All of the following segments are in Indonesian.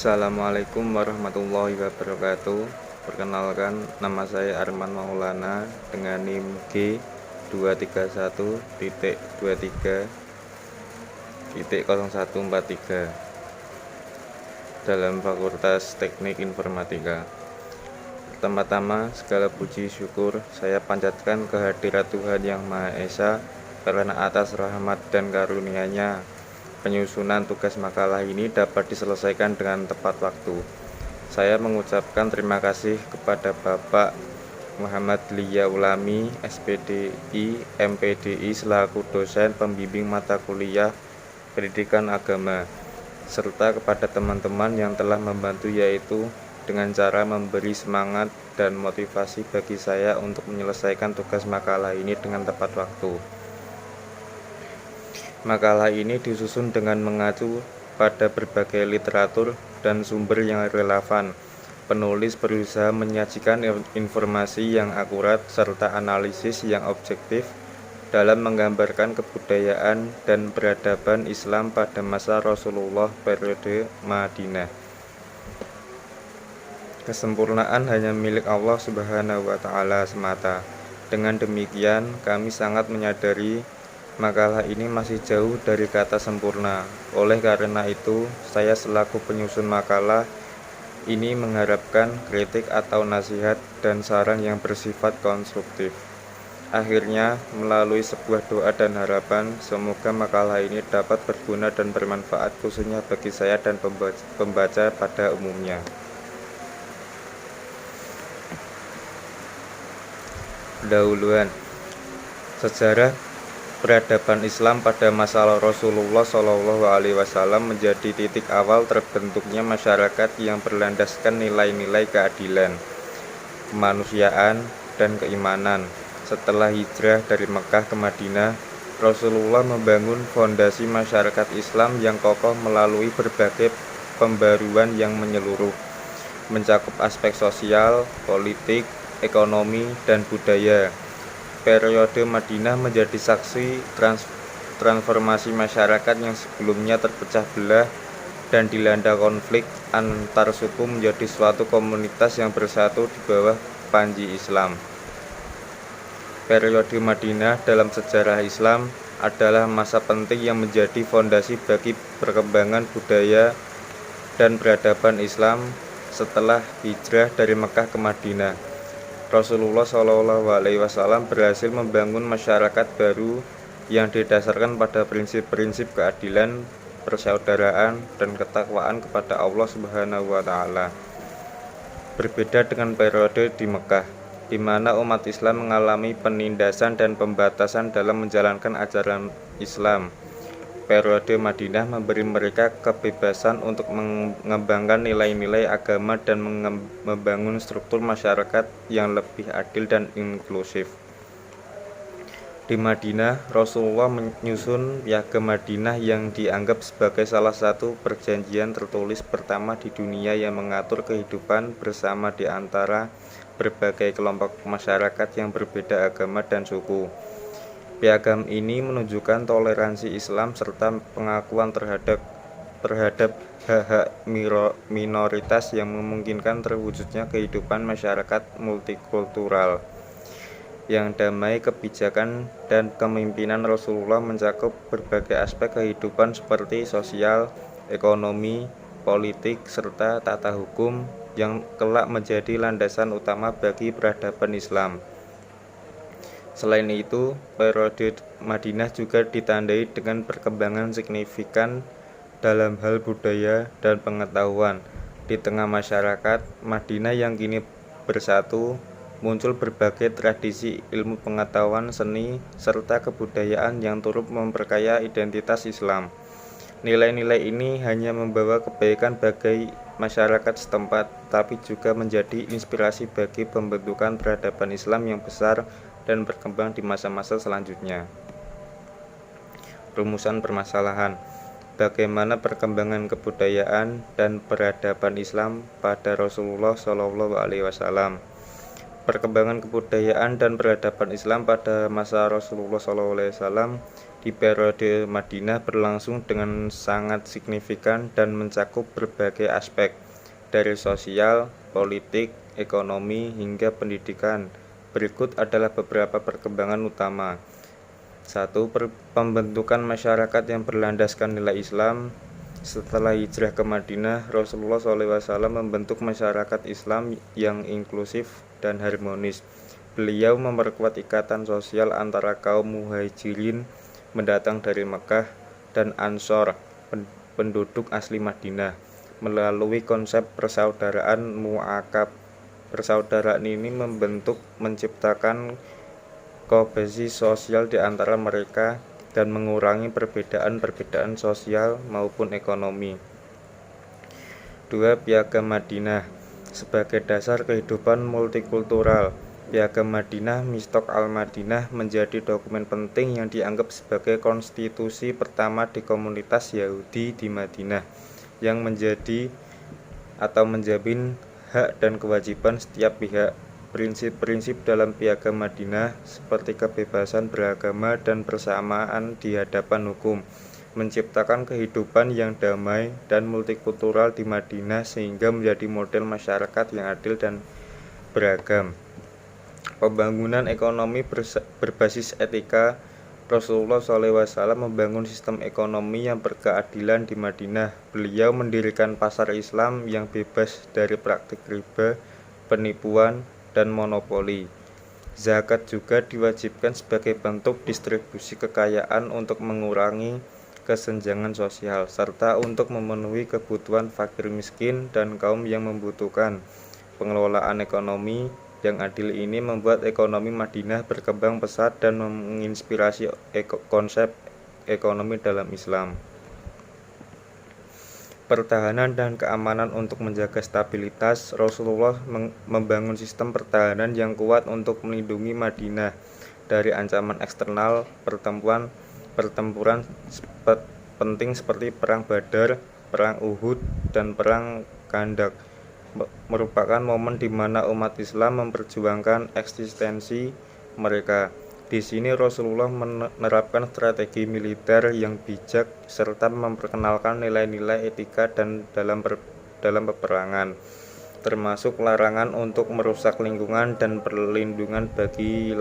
Assalamualaikum warahmatullahi wabarakatuh. Perkenalkan, nama saya Arman Maulana dengan NIM G231.23.0143 dalam Fakultas Teknik Informatika. Pertama-tama, segala puji syukur saya panjatkan kehadirat Tuhan Yang Maha Esa karena atas rahmat dan karunia-Nya penyusunan tugas makalah ini dapat diselesaikan dengan tepat waktu. Saya mengucapkan terima kasih kepada Bapak Muhammad Lia Ulami, SPDI, MPDI selaku dosen pembimbing mata kuliah Pendidikan Agama, serta kepada teman-teman yang telah membantu, yaitu dengan cara memberi semangat dan motivasi bagi saya untuk menyelesaikan tugas makalah ini dengan tepat waktu. Makalah ini disusun dengan mengacu pada berbagai literatur dan sumber yang relevan. Penulis berusaha menyajikan informasi yang akurat serta analisis yang objektif dalam menggambarkan kebudayaan dan peradaban Islam pada masa Rasulullah periode Madinah. Kesempurnaan hanya milik Allah Subhanahu wa Ta'ala semata. Dengan demikian, kami sangat menyadari makalah ini masih jauh dari kata sempurna. Oleh karena itu, saya selaku penyusun makalah ini mengharapkan kritik atau nasihat dan saran yang bersifat konstruktif. Akhirnya, melalui sebuah doa dan harapan, semoga makalah ini dapat berguna dan bermanfaat khususnya bagi saya dan pembaca pada umumnya. Pendahuluan. Sejarah peradaban Islam pada masa Rasulullah SAW menjadi titik awal terbentuknya masyarakat yang berlandaskan nilai-nilai keadilan, kemanusiaan, dan keimanan. Setelah hijrah dari Mekah ke Madinah, Rasulullah membangun fondasi masyarakat Islam yang kokoh melalui berbagai pembaruan yang menyeluruh, mencakup aspek sosial, politik, ekonomi, dan budaya. Periode Madinah menjadi saksi transformasi masyarakat yang sebelumnya terpecah belah dan dilanda konflik antar suku menjadi suatu komunitas yang bersatu di bawah panji Islam. Periode Madinah dalam sejarah Islam adalah masa penting yang menjadi fondasi bagi perkembangan budaya dan peradaban Islam setelah hijrah dari Mekah ke Madinah. Rasulullah SAW berhasil membangun masyarakat baru yang didasarkan pada prinsip-prinsip keadilan, persaudaraan, dan ketakwaan kepada Allah Subhanahu wa Ta'ala. Berbeda dengan periode di Mekah, di mana umat Islam mengalami penindasan dan pembatasan dalam menjalankan ajaran Islam. Periode Madinah memberi mereka kebebasan untuk mengembangkan nilai-nilai agama dan membangun struktur masyarakat yang lebih adil dan inklusif. Di Madinah, Rasulullah menyusun Piagam Madinah yang dianggap sebagai salah satu perjanjian tertulis pertama di dunia yang mengatur kehidupan bersama di antara berbagai kelompok masyarakat yang berbeda agama dan suku. Piagam ini menunjukkan toleransi Islam serta pengakuan terhadap hak-hak minoritas yang memungkinkan terwujudnya kehidupan masyarakat multikultural yang damai. Kebijakan dan kepemimpinan Rasulullah mencakup berbagai aspek kehidupan seperti sosial, ekonomi, politik, serta tata hukum yang kelak menjadi landasan utama bagi peradaban Islam. Selain itu, periode Madinah juga ditandai dengan perkembangan signifikan dalam hal budaya dan pengetahuan. Di tengah masyarakat Madinah yang kini bersatu, muncul berbagai tradisi ilmu pengetahuan, seni, serta kebudayaan yang turut memperkaya identitas Islam. Nilai-nilai ini hanya membawa kebaikan bagi masyarakat setempat, tapi juga menjadi inspirasi bagi pembentukan peradaban Islam yang besar dan berkembang di masa-masa selanjutnya. Rumusan permasalahan: bagaimana perkembangan kebudayaan dan peradaban Islam pada Rasulullah SAW? perkembangan kebudayaan dan peradaban Islam pada masa Rasulullah SAW di periode Madinah berlangsung dengan sangat signifikan dan mencakup berbagai aspek, dari sosial, politik, ekonomi, hingga pendidikan. Berikut adalah beberapa perkembangan utama. 1. Pembentukan masyarakat yang berlandaskan nilai Islam. Setelah hijrah ke Madinah, Rasulullah SAW membentuk masyarakat Islam yang inklusif dan harmonis. Beliau memperkuat ikatan sosial antara kaum muhajirin mendatang dari Mekah dan Ansor, penduduk asli Madinah, melalui konsep persaudaraan mu'akab. Persaudaraan ini menciptakan kohesi sosial di antara mereka dan mengurangi perbedaan-perbedaan sosial maupun ekonomi. 2. Piagam Madinah. Sebagai dasar kehidupan multikultural, Piagam Madinah Misthaq al-Madinah menjadi dokumen penting yang dianggap sebagai konstitusi pertama di komunitas Yahudi di Madinah, yang menjadi atau menjamin hak dan kewajiban setiap pihak. Prinsip-prinsip dalam Piagam Madinah seperti kebebasan beragama dan persamaan di hadapan hukum menciptakan kehidupan yang damai dan multikultural di Madinah sehingga menjadi model masyarakat yang adil dan beragam. Pembangunan ekonomi berbasis etika. Rasulullah SAW membangun sistem ekonomi yang berkeadilan di Madinah. Beliau mendirikan pasar Islam yang bebas dari praktik riba, penipuan, dan monopoli. Zakat juga diwajibkan sebagai bentuk distribusi kekayaan untuk mengurangi kesenjangan sosial, serta untuk memenuhi kebutuhan fakir miskin dan kaum yang membutuhkan. Pengelolaan ekonomi yang adil ini membuat ekonomi Madinah berkembang pesat dan menginspirasi konsep ekonomi dalam Islam. Pertahanan dan keamanan. Untuk menjaga stabilitas, Rasulullah membangun sistem pertahanan yang kuat untuk melindungi Madinah dari ancaman eksternal. Pertempuran penting seperti Perang Badar, Perang Uhud, dan Perang Khandaq merupakan momen di mana umat Islam memperjuangkan eksistensi mereka. Di sini Rasulullah menerapkan strategi militer yang bijak serta memperkenalkan nilai-nilai etika dan dalam peperangan, termasuk larangan untuk merusak lingkungan dan perlindungan bagi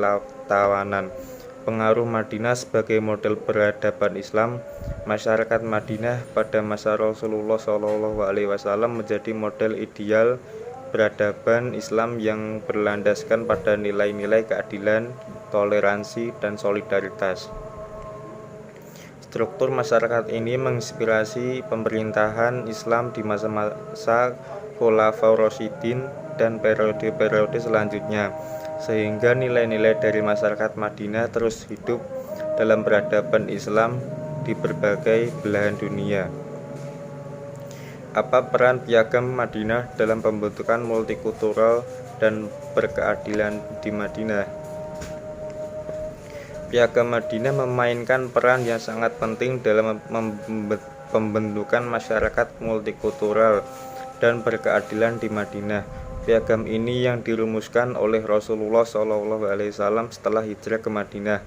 tawanan. Pengaruh Madinah sebagai model peradaban Islam. Masyarakat Madinah pada masa Rasulullah SAW menjadi model ideal peradaban Islam yang berlandaskan pada nilai-nilai keadilan, toleransi, dan solidaritas. Struktur masyarakat ini menginspirasi pemerintahan Islam di masa-masa Khulafaur Rasyidin dan periode-periode selanjutnya, sehingga nilai-nilai dari masyarakat Madinah terus hidup dalam peradaban Islam di berbagai belahan dunia. Apa peran Piagam Madinah dalam pembentukan multikultural dan berkeadilan di Madinah? Piagam Madinah memainkan peran yang sangat penting dalam pembentukan masyarakat multikultural dan berkeadilan di Madinah. Piagam ini yang dirumuskan oleh Rasulullah SAW setelah hijrah ke Madinah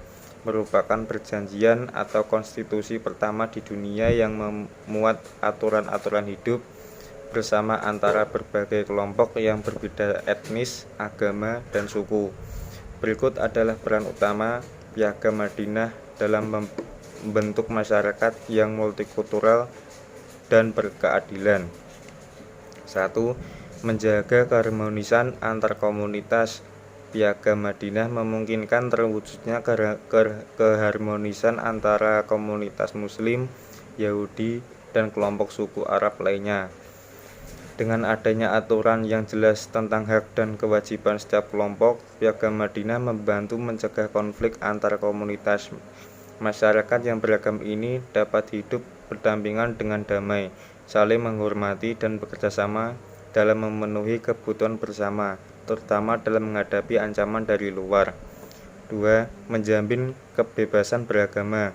merupakan perjanjian atau konstitusi pertama di dunia yang memuat aturan-aturan hidup bersama antara berbagai kelompok yang berbeda etnis, agama, dan suku. Berikut adalah peran utama Piagam Madinah dalam membentuk masyarakat yang multikultural dan berkeadilan. 1. Menjaga keharmonisan antar komunitas. Piagam Madinah memungkinkan terwujudnya keharmonisan antara komunitas Muslim, Yahudi, dan kelompok suku Arab lainnya. Dengan adanya aturan yang jelas tentang hak dan kewajiban setiap kelompok, Piagam Madinah membantu mencegah konflik antar komunitas. Masyarakat yang beragam ini dapat hidup berdampingan dengan damai, saling menghormati, dan bekerjasama dalam memenuhi kebutuhan bersama, terutama dalam menghadapi ancaman dari luar. 2. Menjamin kebebasan beragama.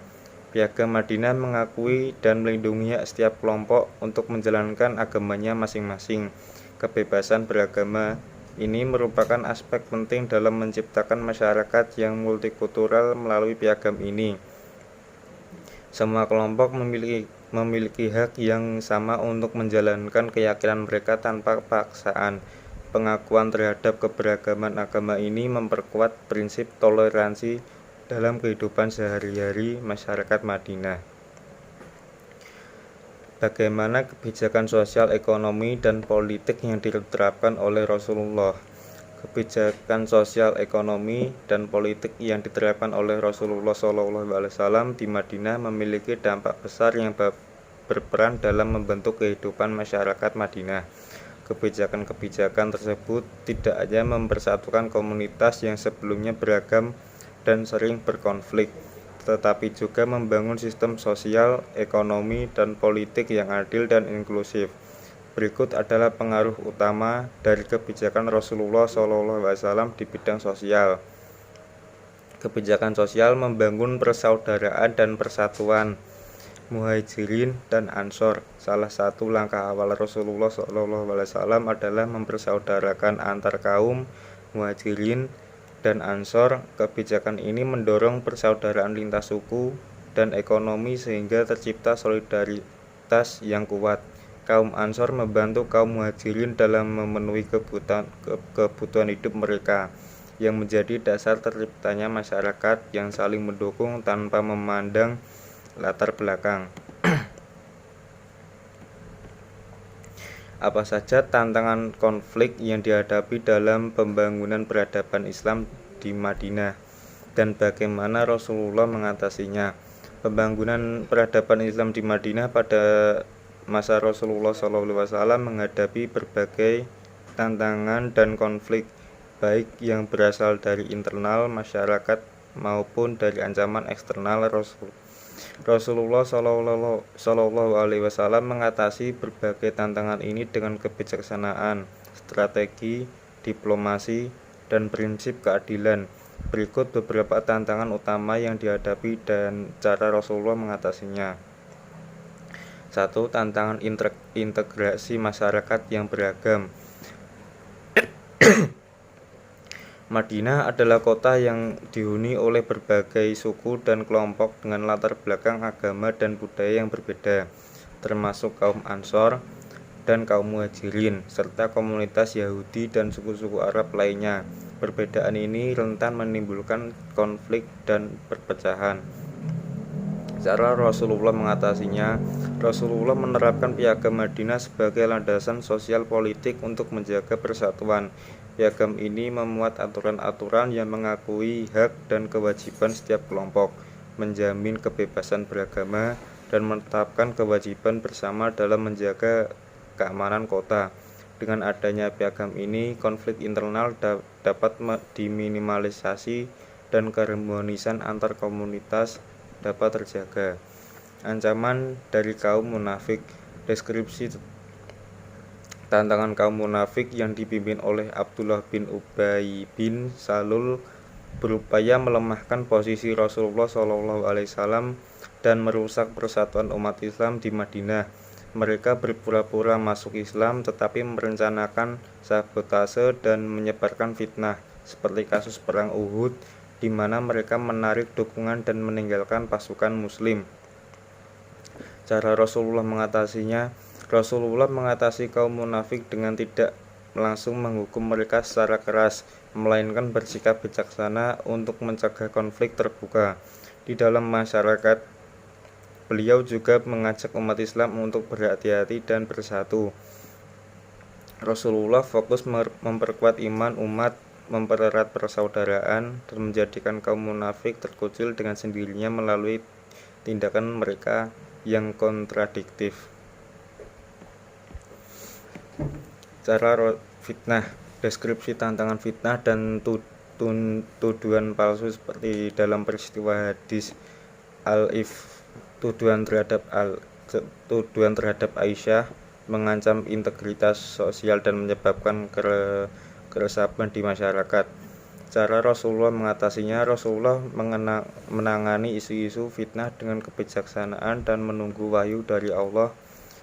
Piagam Madinah mengakui dan melindungi hak setiap kelompok untuk menjalankan agamanya masing-masing. Kebebasan beragama ini merupakan aspek penting dalam menciptakan masyarakat yang multikultural melalui piagam ini. Semua kelompok memiliki hak yang sama untuk menjalankan keyakinan mereka tanpa paksaan. Pengakuan terhadap keberagaman agama ini memperkuat prinsip toleransi dalam kehidupan sehari-hari masyarakat Madinah. Bagaimana kebijakan sosial, ekonomi, dan politik yang diterapkan oleh Rasulullah? Kebijakan sosial, ekonomi, dan politik yang diterapkan oleh Rasulullah SAW di Madinah memiliki dampak besar yang berperan dalam membentuk kehidupan masyarakat Madinah. Kebijakan-kebijakan tersebut tidak hanya mempersatukan komunitas yang sebelumnya beragam dan sering berkonflik, tetapi juga membangun sistem sosial, ekonomi, dan politik yang adil dan inklusif. Berikut adalah pengaruh utama dari kebijakan Rasulullah SAW di bidang sosial. Kebijakan sosial membangun persaudaraan dan persatuan. Muhajirin dan Ansor. Salah satu langkah awal Rasulullah SAW adalah mempersaudarakan antar kaum Muhajirin dan Ansor. Kebijakan ini mendorong persaudaraan lintas suku dan ekonomi sehingga tercipta solidaritas yang kuat. Kaum Ansor membantu kaum Muhajirin dalam memenuhi kebutuhan hidup mereka, yang menjadi dasar terciptanya masyarakat yang saling mendukung tanpa memandang latar belakang. Apa saja tantangan konflik yang dihadapi dalam pembangunan peradaban Islam di Madinah dan bagaimana Rasulullah mengatasinya? Pembangunan peradaban Islam di Madinah pada masa Rasulullah SAW menghadapi berbagai tantangan dan konflik, baik yang berasal dari internal masyarakat maupun dari ancaman eksternal. Rasulullah SAW mengatasi berbagai tantangan ini dengan kebijaksanaan, strategi, diplomasi, dan prinsip keadilan. Berikut beberapa tantangan utama yang dihadapi dan cara Rasulullah mengatasinya. 1. Tantangan integrasi masyarakat yang beragam. Madinah adalah kota yang dihuni oleh berbagai suku dan kelompok dengan latar belakang agama dan budaya yang berbeda, termasuk kaum Ansor dan kaum Muhajirin, serta komunitas Yahudi dan suku-suku Arab lainnya. Perbedaan ini rentan menimbulkan konflik dan perpecahan. Cara Rasulullah mengatasinya. Rasulullah menerapkan piagam Madinah sebagai landasan sosial politik untuk menjaga persatuan. Piagam ini memuat aturan-aturan yang mengakui hak dan kewajiban setiap kelompok, menjamin kebebasan beragama, dan menetapkan kewajiban bersama dalam menjaga keamanan kota. Dengan adanya piagam ini, konflik internal dapat diminimalisasi dan keharmonisan antar komunitas dapat terjaga. Ancaman dari kaum munafik. Deskripsi tantangan kaum munafik yang dipimpin oleh Abdullah bin Ubay bin Salul berupaya melemahkan posisi Rasulullah SAW dan merusak persatuan umat Islam di Madinah. Mereka berpura-pura masuk Islam tetapi merencanakan sabotase dan menyebarkan fitnah, seperti kasus perang Uhud, di mana mereka menarik dukungan dan meninggalkan pasukan Muslim. Cara Rasulullah mengatasinya. Rasulullah mengatasi kaum munafik dengan tidak langsung menghukum mereka secara keras, melainkan bersikap bijaksana untuk mencegah konflik terbuka di dalam masyarakat. Beliau juga mengajak umat Islam untuk berhati-hati dan bersatu. Rasulullah fokus memperkuat iman umat, mempererat persaudaraan, dan menjadikan kaum munafik terkucil dengan sendirinya melalui tindakan mereka yang kontradiktif. Cara fitnah. Deskripsi tantangan fitnah dan tuduhan palsu seperti dalam peristiwa hadis Al-If. Tuduhan terhadap Aisyah mengancam integritas sosial dan menyebabkan keresahan di masyarakat. Cara Rasulullah mengatasinya. Rasulullah menangani isu-isu fitnah dengan kebijaksanaan dan menunggu wahyu dari Allah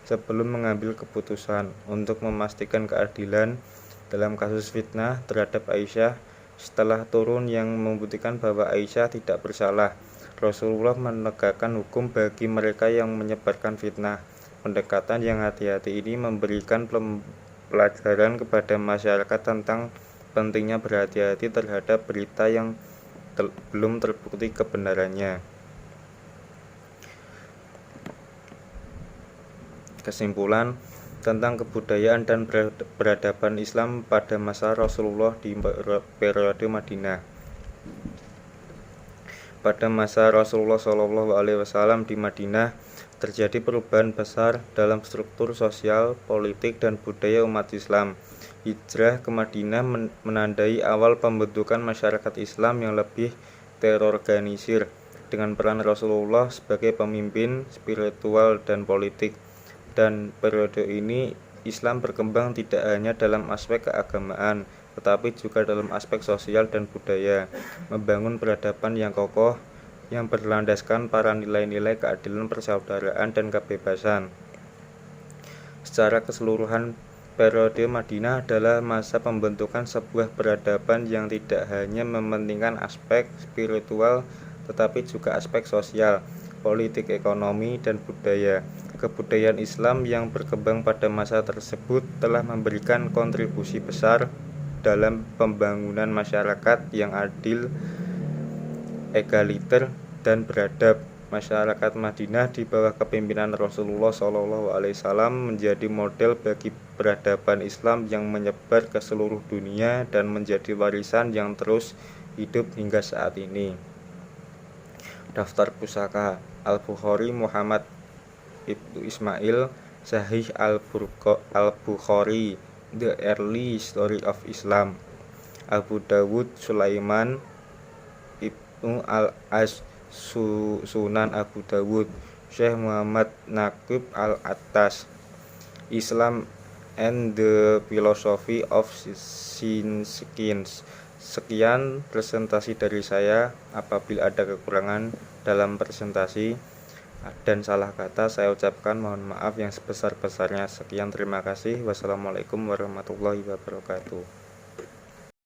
sebelum mengambil keputusan. Untuk memastikan keadilan, dalam kasus fitnah terhadap Aisyah setelah turun yang membuktikan bahwa Aisyah tidak bersalah. Rasulullah menegakkan hukum bagi mereka yang menyebarkan fitnah. Pendekatan yang hati-hati ini memberikan pelajaran kepada masyarakat tentang pentingnya berhati-hati terhadap berita yang belum terbukti kebenarannya. Kesimpulan tentang kebudayaan dan peradaban Islam pada masa Rasulullah di periode Madinah. Pada masa Rasulullah SAW di Madinah terjadi perubahan besar dalam struktur sosial, politik, dan budaya umat Islam. Hijrah ke Madinah menandai awal pembentukan masyarakat Islam yang lebih terorganisir dengan peran Rasulullah sebagai pemimpin spiritual dan politik. Dan periode ini Islam berkembang tidak hanya dalam aspek keagamaan, tetapi juga dalam aspek sosial dan budaya, membangun peradaban yang kokoh yang berlandaskan para nilai-nilai keadilan, persaudaraan, dan kebebasan. Secara keseluruhan, periode Madinah adalah masa pembentukan sebuah peradaban yang tidak hanya mementingkan aspek spiritual, tetapi juga aspek sosial, politik, ekonomi, dan budaya. Kebudayaan Islam yang berkembang pada masa tersebut telah memberikan kontribusi besar dalam pembangunan masyarakat yang adil, egaliter, dan beradab. Masyarakat Madinah di bawah kepemimpinan Rasulullah SAW menjadi model bagi peradaban Islam yang menyebar ke seluruh dunia dan menjadi warisan yang terus hidup hingga saat ini. Daftar pusaka Al-Bukhari Muhammad Ibnu Ismail, Sahih Al-Bukhari, The Early History of Islam, Abu Dawud Sulaiman Ibnu Al-As, Sunan Abu Dawud, Syekh Muhammad Naqib Al-Attas, Islam and the Philosophy of Science. Sekian presentasi dari saya. Apabila ada kekurangan dalam presentasi dan salah kata, saya ucapkan mohon maaf yang sebesar-besarnya. Sekian, terima kasih. Wassalamualaikum warahmatullahi wabarakatuh.